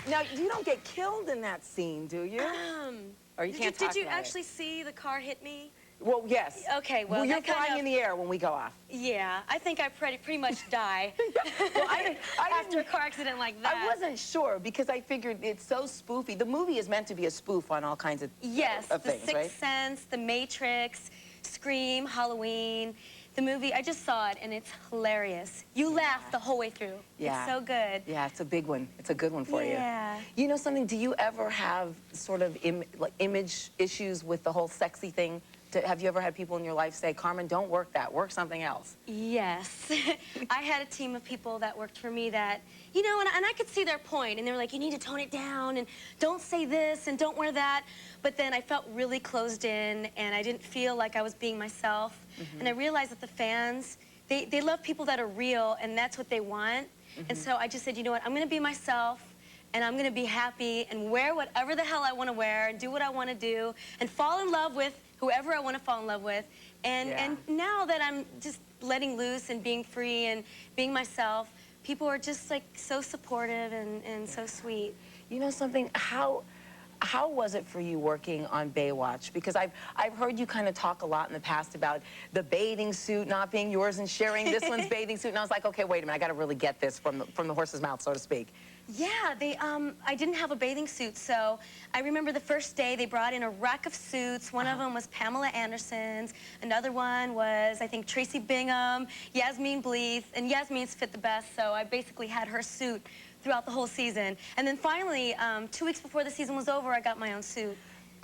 Now, you don't get killed in that scene, do you? Or you can't talk Did you about actually see the car hit me? Well, yes. Okay, well, you're flying in the air when we go off. Yeah, I think I pretty much die Well, after a car accident like that. I wasn't sure because I figured it's so spoofy. The movie is meant to be a spoof on all kinds of yes, of the things, Sixth right? Sense, The Matrix, Scream, Halloween. The movie, I just saw it, and it's hilarious. You laugh the whole way through. Yeah. It's so good. Yeah, it's a big one. It's a good one for you. Yeah. You know something? Do you ever have sort of like image issues with the whole sexy thing? Have you ever had people in your life say, Carmen, don't work that, work something else? Yes. I had a team of people that worked for me that, you know, and I could see their point, and they were like, you need to tone it down, and don't say this, and don't wear that. But then I felt really closed in, and I didn't feel like I was being myself. And I realized that the fans, they love people that are real, and that's what they want. And so I just said, you know what, I'm gonna be myself, and I'm gonna be happy, and wear whatever the hell I wanna wear, and do what I wanna do, and fall in love with whoever I want to fall in love with. And now that I'm just letting loose and being free and being myself, people are just like so supportive and so sweet. You know something? How was it for you working on Baywatch? Because I've heard you kind of talk a lot in the past about the bathing suit not being yours and sharing this one's bathing suit. And I was like, okay, wait a minute, I got to really get this from the horse's mouth, so to speak. Yeah, I didn't have a bathing suit, so I remember the first day they brought in a rack of suits. One of them was Pamela Anderson's, another one was, I think, Tracy Bingham, Yasmin Bleeth, and Yasmin's fit the best, so I basically had her suit throughout the whole season. And then finally, 2 weeks before the season was over, I got my own suit.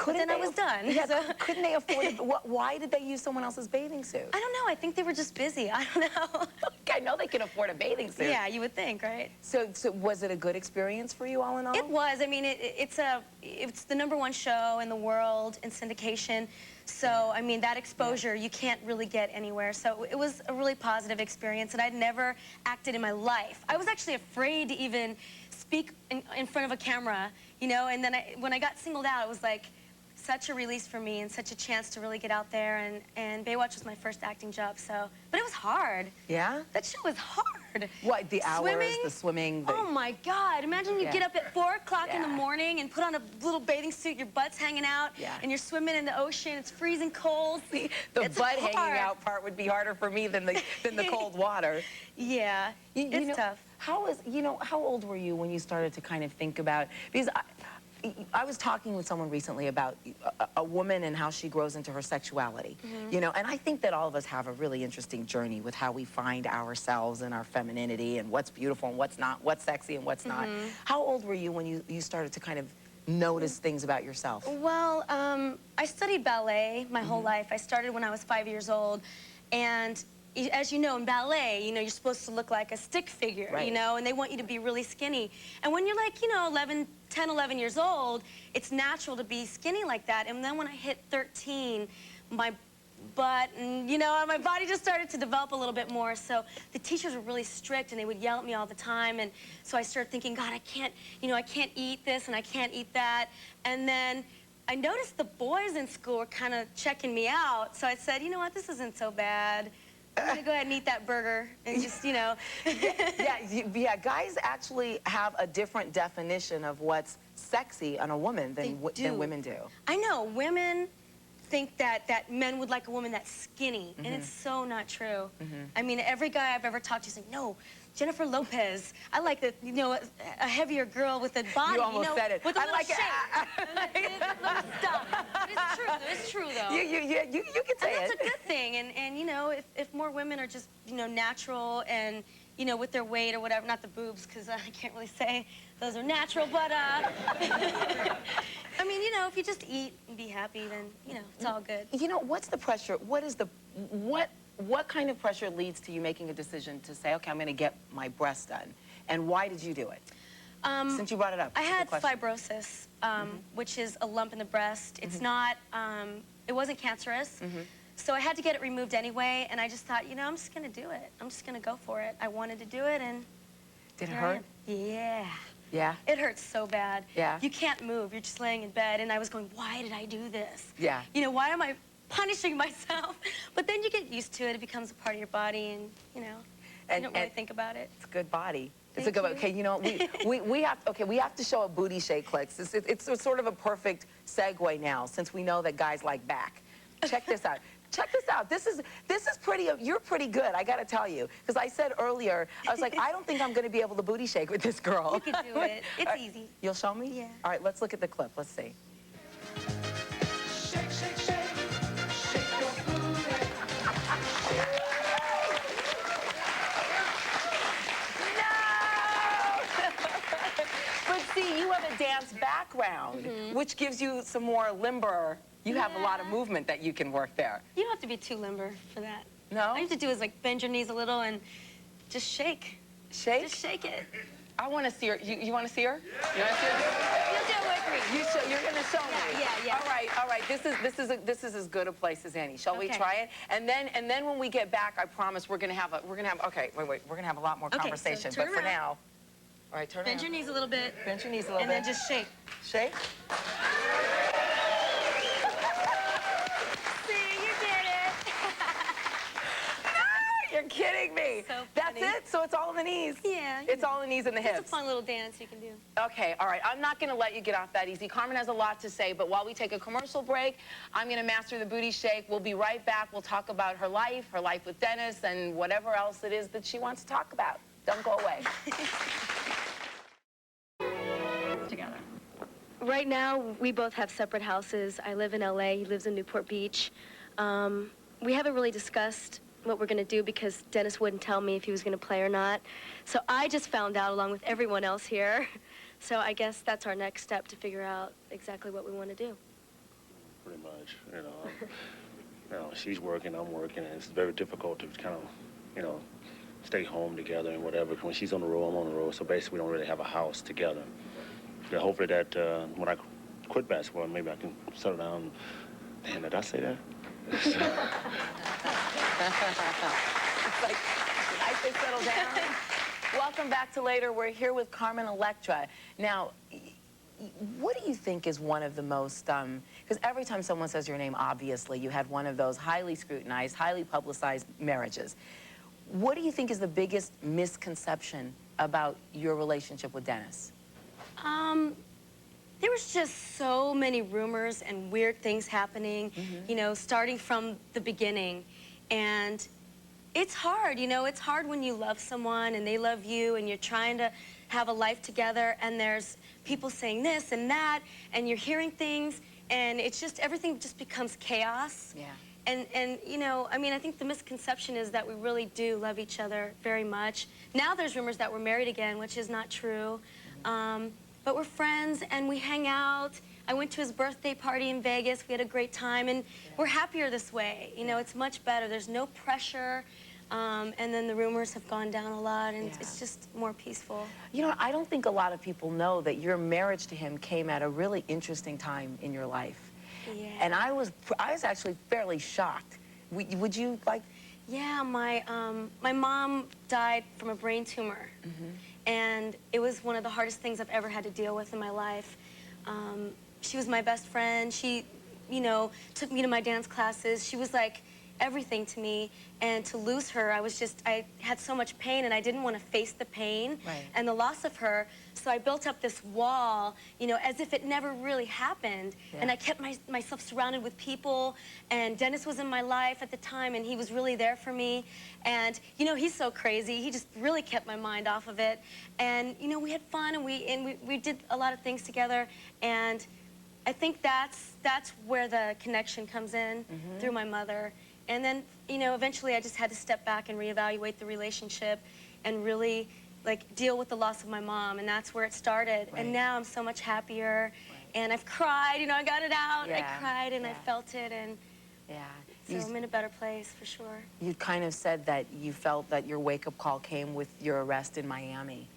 But then I was done. Yeah, so. Couldn't they afford it? Why did they use someone else's bathing suit? I don't know. I think they were just busy. I don't know. I know they can afford a bathing suit. Yeah, you would think, right? So was it a good experience for you all in all? It was. I mean, it's the #1 show in the world in syndication. So, I mean, that exposure, you can't really get anywhere. So it was a really positive experience, and I'd never acted in my life. I was actually afraid to even speak in front of a camera, you know, and then when I got singled out, it was like such a release for me and such a chance to really get out there, and Baywatch was my first acting job, so, but it was hard. Yeah? That show was hard. What, the hours, the swimming? Oh my God, imagine you get up at 4 o'clock in the morning and put on a little bathing suit, your butt's hanging out, and you're swimming in the ocean, it's freezing cold. The butt hanging out part would be harder for me than the cold water. Yeah, it's tough. How old were you when you started to kind of think about, because I was talking with someone recently about a woman and how she grows into her sexuality, you know, and I think that all of us have a really interesting journey with how we find ourselves and our femininity and what's beautiful and what's not, what's sexy and what's not. How old were you when you started to kind of notice things about yourself? Well, I studied ballet my whole life. I started when I was 5 years old, and as you know, in ballet, you know, you're supposed to look like a stick figure, you know, and they want you to be really skinny. And when you're like, you know, 10, 11 years old, it's natural to be skinny like that. And then when I hit 13, my butt and, you know, my body just started to develop a little bit more. So the teachers were really strict, and they would yell at me all the time. And so I started thinking, God, I can't, you know, I can't eat this and I can't eat that. And then I noticed the boys in school were kind of checking me out. So I said, you know what, this isn't so bad. I'm gonna go ahead and eat that burger and just, you know. yeah, guys actually have a different definition of what's sexy on a woman than women do. I know, women think that men would like a woman that's skinny, and it's so not true. I mean, every guy I've ever talked to is like, no, Jennifer Lopez. I like the, you know, a heavier girl with a body. You almost said it. With a little like shape. Stop. But it's true. It's true, though. You can say it. That's a good thing. And you know, if more women are just, you know, natural and, you know, with their weight or whatever, not the boobs, because I can't really say those are natural, but, I mean, you know, if you just eat and be happy, then, you know, it's all good. You know, what's the pressure? What kind of pressure leads to you making a decision to say, okay, I'm going to get my breast done? And why did you do it? Since you brought it up. I had fibrosis, which is a lump in the breast. It's not, it wasn't cancerous. So I had to get it removed anyway, and I just thought, you know, I'm just going to do it. I'm just going to go for it. I wanted to do it, and... Did it hurt? Yeah. Yeah? It hurts so bad. Yeah? You can't move. You're just laying in bed, and I was going, why did I do this? Yeah. You know, why am I punishing myself? But then you get used to it. It becomes a part of your body, and, you know, you don't really think about it. It's a good body. It's a good one. Okay, you know, we have to show a booty shake clicks. It's sort of a perfect segue now, since we know that guys like back. Check this out. Check this out. This is pretty. You're pretty good, I gotta tell you. Because I said earlier, I was like, I don't think I'm gonna be able to booty shake with this girl. You can do it. It's easy. You'll show me? Yeah. All right, let's look at the clip. Let's see. Shake, shake, shake, shake your booty. But see, you have a dance background, which gives you some more limber. You have a lot of movement that you can work there. You don't have to be too limber for that. No? All you have to do is like bend your knees a little and just shake. Shake? Just shake it. I want to see her. You want to see her? Yeah. You want to see her? You'll do it with me. You're going to show me. Yeah. All right. This is as good a place as any. Shall we Okay. try it? And then when we get back, I promise we're going to have okay, wait. We're going to have a lot more conversation. So turn but for around. now, all right, turn Bend around. your knees a little bit. Bend your knees a little and bit. And then just shake. Shake. You're kidding me. So That's funny. it? So it's all in the knees? Yeah. It's all in the knees and the hips. It's a fun little dance you can do. Okay, all right. I'm not going to let you get off that easy. Carmen has a lot to say, but while we take a commercial break, I'm going to master the booty shake. We'll be right back. We'll talk about her life with Dennis, and whatever else it is that she wants to talk about. Don't go away. Together. Right now, we both have separate houses. I live in LA. He lives in Newport Beach. We haven't really discussed what we're going to do because Dennis wouldn't tell me if he was going to play or not. So I just found out along with everyone else here. So I guess that's our next step to figure out exactly what we want to do. Pretty much, she's working, I'm working, and it's very difficult to kind of, stay home together and whatever. When she's on the road, I'm on the road, so basically we don't really have a house together. Yeah, hopefully that when I quit basketball, maybe I can settle down. Damn, did I say that? It's like, I say settle down. Welcome back to Later. We're here with Carmen Electra. Now, what do you think is one of the most, because every time someone says your name, obviously, you had one of those highly scrutinized, highly publicized marriages. What do you think is the biggest misconception about your relationship with Dennis? There was just so many rumors and weird things happening, starting from the beginning. And it's hard, it's hard when you love someone and they love you and you're trying to have a life together and there's people saying this and that and you're hearing things and it's just, everything just becomes chaos. Yeah. And I think the misconception is that we really do love each other very much. Now there's rumors that we're married again, which is not true. But we're friends and we hang out. I went to his birthday party in Vegas. We had a great time and we're happier this way. It's much better. There's no pressure. And then the rumors have gone down a lot and it's just more peaceful. I don't think a lot of people know that your marriage to him came at a really interesting time in your life. Yeah. And I was actually fairly shocked. Would you like? Yeah, my mom died from a brain tumor. And it was one of the hardest things I've ever had to deal with in my life. She was my best friend. She, took me to my dance classes. She was like everything to me. And to lose her, I had so much pain and I didn't want to face the pain and the loss of her. So I built up this wall, as if it never really happened. Yeah. And I kept myself surrounded with people. And Dennis was in my life at the time and he was really there for me. And, he's so crazy. He just really kept my mind off of it. And, we had fun and we did a lot of things together. And I think that's where the connection comes in through my mother. And then, eventually I just had to step back and reevaluate the relationship and really, deal with the loss of my mom. And that's where it started. Right. And now I'm so much happier. Right. And I've cried, I got it out. Yeah. I cried and I felt it. And so I'm in a better place, for sure. You kind of said that you felt that your wake-up call came with your arrest in Miami.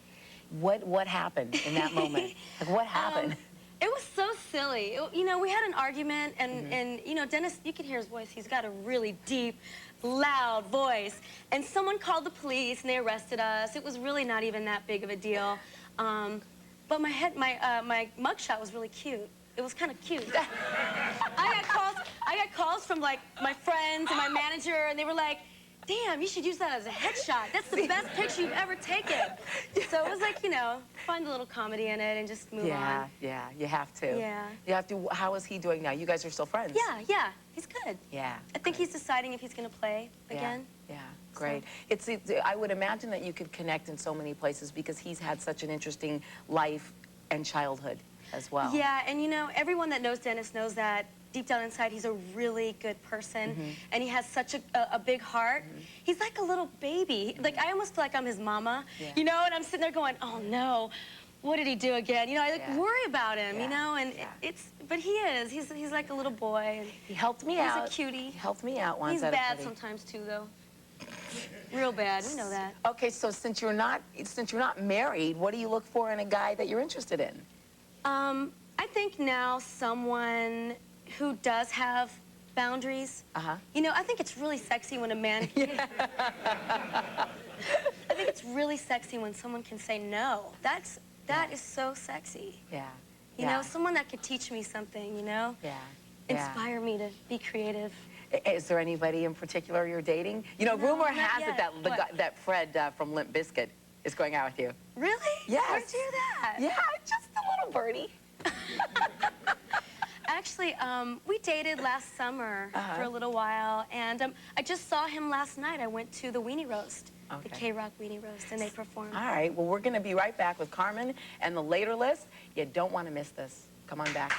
What happened in that moment? What happened? It was so silly. We had an argument, and Dennis, you can hear his voice. He's got a really deep, loud voice. And someone called the police, and they arrested us. It was really not even that big of a deal. But my mugshot was really cute. It was kind of cute. I got calls from, my friends and my manager, and they were like, damn, you should use that as a headshot. That's the best picture you've ever taken. So it was like, you know, find a little comedy in it and just move on. Yeah, you have to. Yeah. You have to. How is he doing now? You guys are still friends? Yeah, he's good. Yeah. I think he's deciding if he's gonna play again. Yeah, great. It's, I would imagine that you could connect in so many places because he's had such an interesting life and childhood as well. Yeah, and you know, everyone that knows Dennis knows that deep down inside, he's a really good person, and he has such a big heart. He's like a little baby. Like, I almost feel like I'm his mama, you know, and I'm sitting there going, oh no, what did he do again? You know, I like worry about him, you know, and but he is. He's like a little boy. And he helped me out. He's a cutie. He helped me out once. He's bad sometimes too, though. Real bad. We know that. Okay, so since you're not married, what do you look for in a guy that you're interested in? I think now someone who does have boundaries. You know, I think it's really sexy when a man. I think it's really sexy when someone can say no. That is so sexy. Yeah. You know, someone that could teach me something. You know. Yeah. Inspire me to be creative. Is there anybody in particular you're dating? You know, rumor has it yet. that Fred from Limp Bizkit is going out with you. Really? Yes. Where'd you hear that? Yeah, just a little birdie. Actually, we dated last summer for a little while, and I just saw him last night. I went to the Weenie Roast, the K-Rock Weenie Roast, and they performed. All right, well, we're going to be right back with Carmen and the later list. You don't want to miss this. Come on back.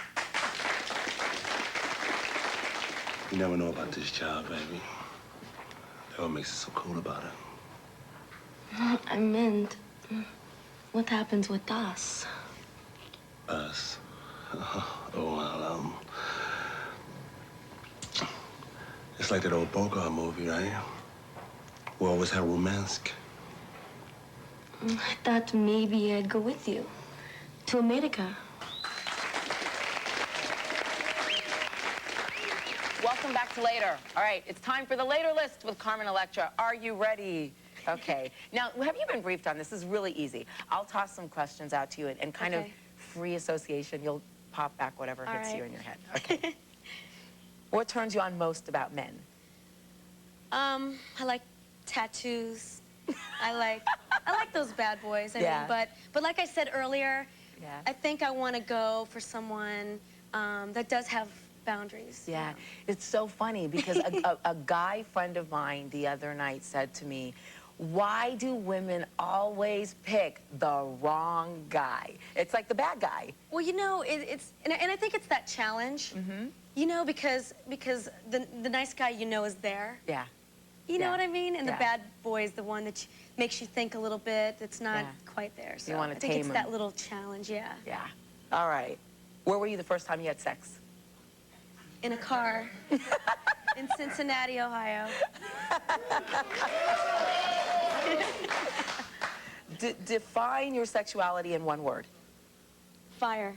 You never know about this job, baby. That's what makes it so cool about it. I meant, what happens with us? Us? Oh, well, it's like that old Bogart movie, right? We always have romance. I thought maybe I'd go with you to America. Welcome back to Later. All right, it's time for the Later list with Carmen Electra. Are you ready? Okay. Now, have you been briefed on this? This is really easy. I'll toss some questions out to you and kind of free association. You'll pop back whatever hits you in your head. Okay. What turns you on most about men? I like tattoos. I like those bad boys. I mean, but like I said earlier, I think I want to go for someone that does have boundaries. Yeah, it's so funny because a guy friend of mine the other night said to me, why do women always pick the wrong guy? It's like the bad guy. Well, you know, and I think it's that challenge. You know, because the nice guy you know is there. Yeah. You know what I mean? And the bad boy is the one that makes you think a little bit. That's not quite there. So you want to tame I think it's him. that little challenge. Yeah. Yeah. All right. Where were you the first time you had sex? In a car in Cincinnati, Ohio. Define your sexuality in one word. Fire.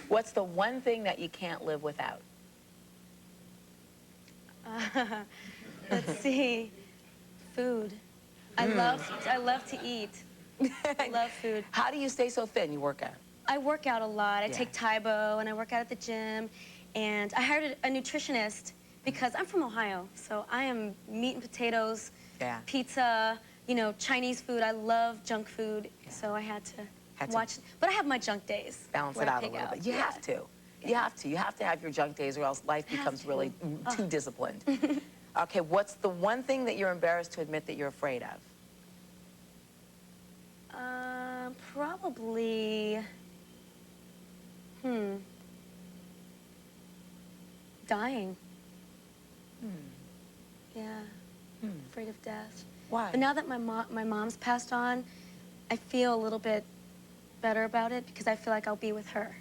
What's the one thing that you can't live without? Let's see. Food. I love to eat. I love food. How do you stay so thin? You work out? I work out a lot. I take Tybo, and I work out at the gym. And I hired a nutritionist because I'm from Ohio, so I am meat and potatoes, pizza, you know, Chinese food. I love junk food, so I had to watch. But I have my junk days. Balance it out a little bit. You have to. You have to. You have to have your junk days, or else life becomes really too disciplined. Okay, what's the one thing that you're embarrassed to admit that you're afraid of? Probably. Dying. Yeah. Afraid of death. Why? But now that my mom's passed on, I feel a little bit better about it because I feel like I'll be with her.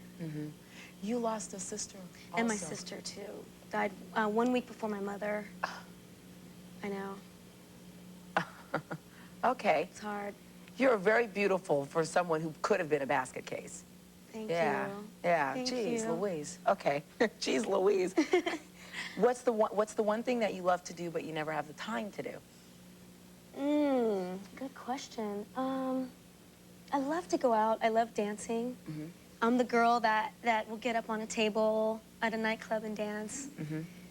You lost a sister also. And my sister, too. Died 1 week before my mother. I know. Okay. It's hard. You're very beautiful for someone who could have been a basket case. Thank Yeah. you. Yeah. Thank Jeez you. Louise. Okay. Jeez Louise. What's the one thing that you love to do but you never have the time to do? Good question. I love to go out. I love dancing. I'm the girl that will get up on a table at a nightclub and dance.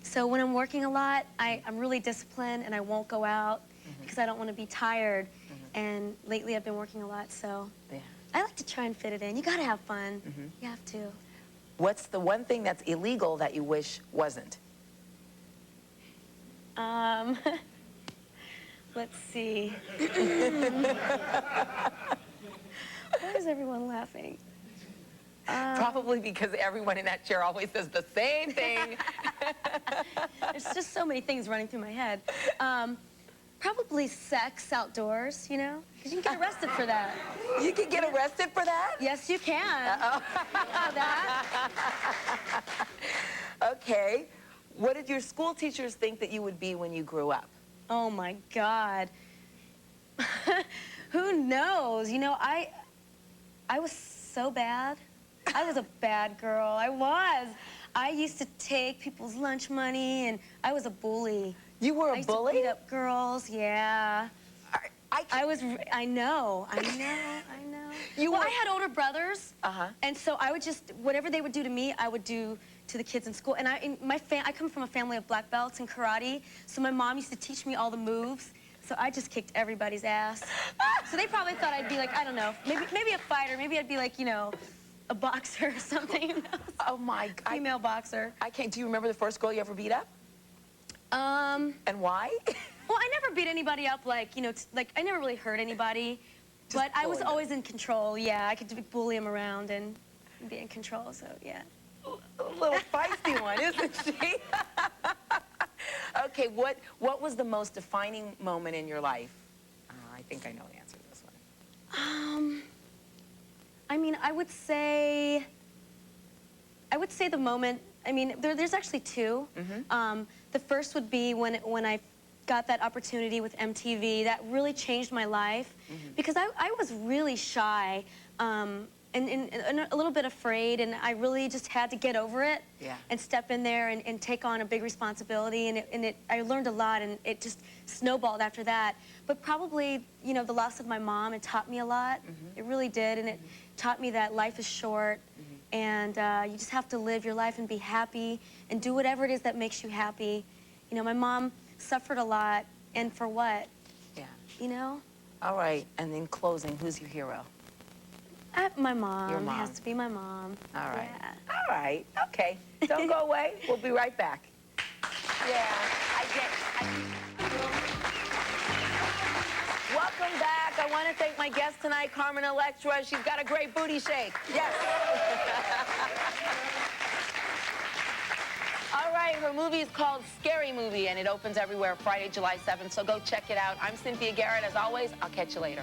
So when I'm working a lot, I'm really disciplined and I won't go out because I don't want to be tired. And lately I've been working a lot, so I like to try and fit it in. You gotta have fun. You have to. What's the one thing that's illegal that you wish wasn't? Let's see. Why is everyone laughing? Probably because everyone in that chair always says the same thing. There's just so many things running through my head. Probably sex outdoors, you know? Because you can get arrested for that. You can get arrested for that? Yes, you can. That. Okay. What did your school teachers think that you would be when you grew up? Oh, my God. Who knows? You know, I was so bad. I was a bad girl. I was. I used to take people's lunch money, and I was a bully. You were a I used bully? to beat up girls, yeah. I know. You Well, were... I had older brothers, and so I would just, whatever they would do to me, I would do to the kids in school. And I come from a family of black belts in karate, so my mom used to teach me all the moves. So I just kicked everybody's ass. So they probably thought I'd be like, I don't know, maybe a fighter. Maybe I'd be like, you know, a boxer or something. You know? Oh my God. Female boxer. I can't. Do you remember the first girl you ever beat up? And why? Well, I never beat anybody up like, you know, like I never really hurt anybody. But I was always in control, yeah. I could bully them around and be in control, so yeah. A little feisty one, isn't she? Okay, what was the most defining moment in your life? I think I know the answer to this one. I mean, I would say the moment, I mean, there's actually two. The first would be when I got that opportunity with MTV. That really changed my life because I was really shy and a little bit afraid, and I really just had to get over it and step in there and take on a big responsibility, and I learned a lot, and it just snowballed after that. But probably, you know, the loss of my mom, it taught me a lot. It really did, and it taught me that life is short, and you just have to live your life and be happy and do whatever it is that makes you happy. You know, my mom suffered a lot, and for what? Yeah. You know? All right, and in closing, who's your hero? My mom. Your mom. It has to be my mom. All right. Yeah. All right. Okay. Don't go away. We'll be right back. Yeah. Welcome back. I want to thank my guest tonight, Carmen Electra. She's got a great booty shake. Yes. All right, her movie is called Scary Movie, and it opens everywhere Friday, July 7th, so go check it out. I'm Cynthia Garrett. As always, I'll catch you later.